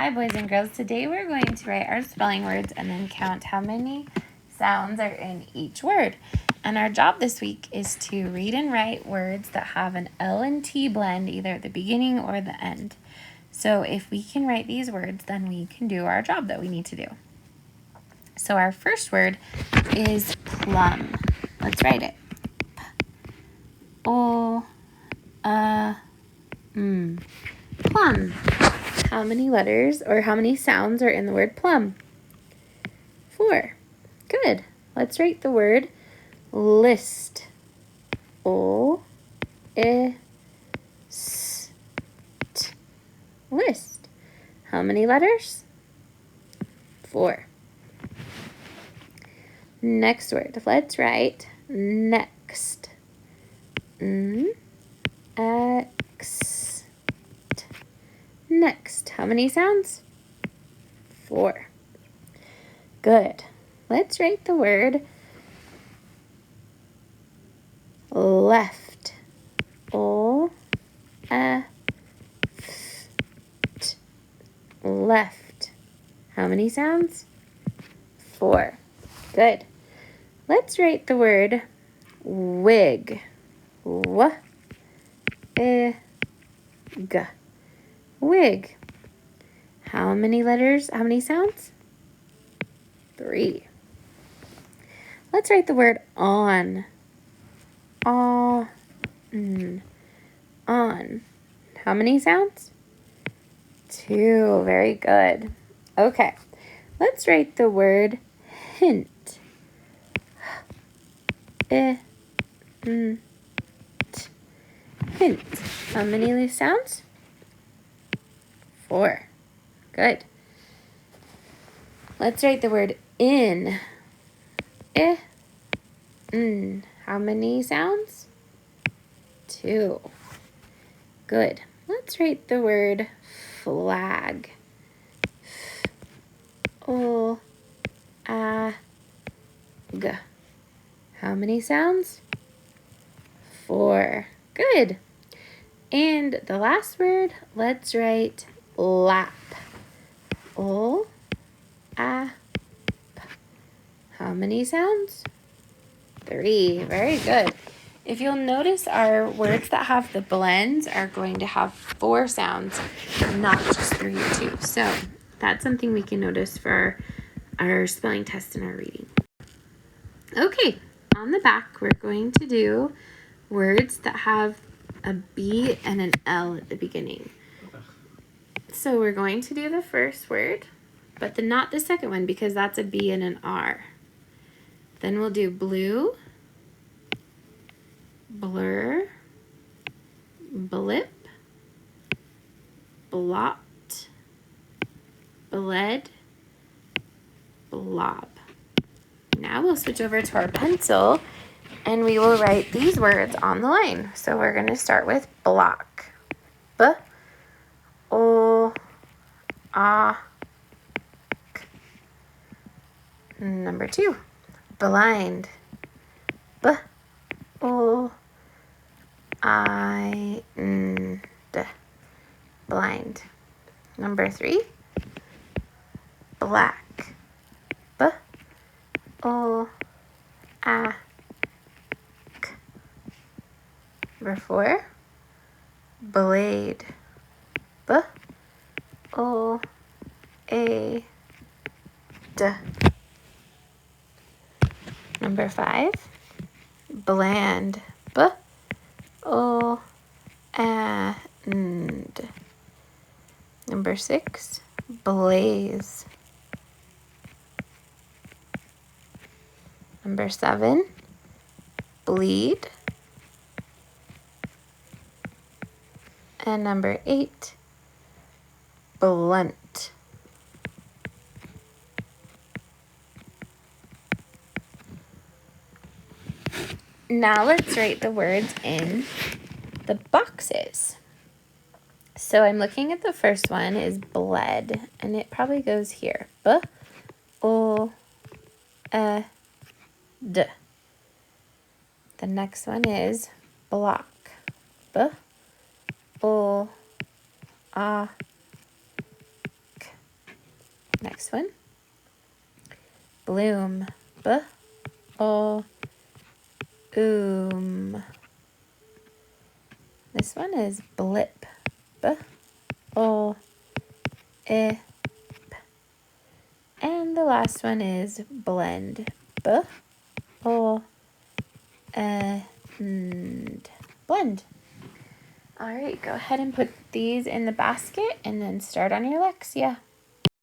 Hi boys and girls, today we're going to write our spelling words and then count how many sounds are in each word. And our job this week is to read and write words that have an L and T blend either at the beginning or the end. So if we can write these words, then we can do our job that we need to do. So our first word is plum. Let's write it. Plum. How many letters or how many sounds are in the word plum? 4. Good. Let's write the word list. O-I-S-T. List. How many letters? 4. Next word. Let's write next. N-X. Next. How many sounds? 4. Good. Let's write the word left. O-F-T. Left. How many sounds? 4. Good. Let's write the word wig. W-I-G. Wig. How many letters? How many sounds? 3. Let's write the word on. On. On. How many sounds? 2. Very good. Okay. Let's write the word hint. Hint. How many sounds? 4. Good. Let's write the word in. How many sounds? 2. Good. Let's write the word flag. O-A-G. How many sounds? 4. Good. And the last word, let's write lap. O-A-P. How many sounds? 3. Very good. If you'll notice, our words that have the blends are going to have 4 sounds, not just 3 or 2. So that's something we can notice for our spelling test and our reading. Okay, on the back, we're going to do words that have a B and an L at the beginning. So we're going to do the first word, but not the second one because that's a B and an R. Then we'll do blue, blur, blip, blot, bled, blob. Now we'll switch over to our pencil and we will write these words on the line. So we're going to start with block. B-O-A-K. Number 2, blind. B-O-I-N-D. Blind. Number 3, black. B-O-A-K. Number 4, blade. B-O-A-D. Number 5, bland. B-O-A-N-D. Number 6, blaze. Number 7, bleed. And number 8, blunt. Now let's write the words in the boxes. So I'm looking at the first one is bled, and it probably goes here. B-O-E-D. The next one is block. B-O-A-K. Next one. Bloom. B-O-O-M. This one is blip. B-O-I-P. And the last one is blend. B-O-N-D. Blend. All right, go ahead and put these in the basket and then start on your Lexia.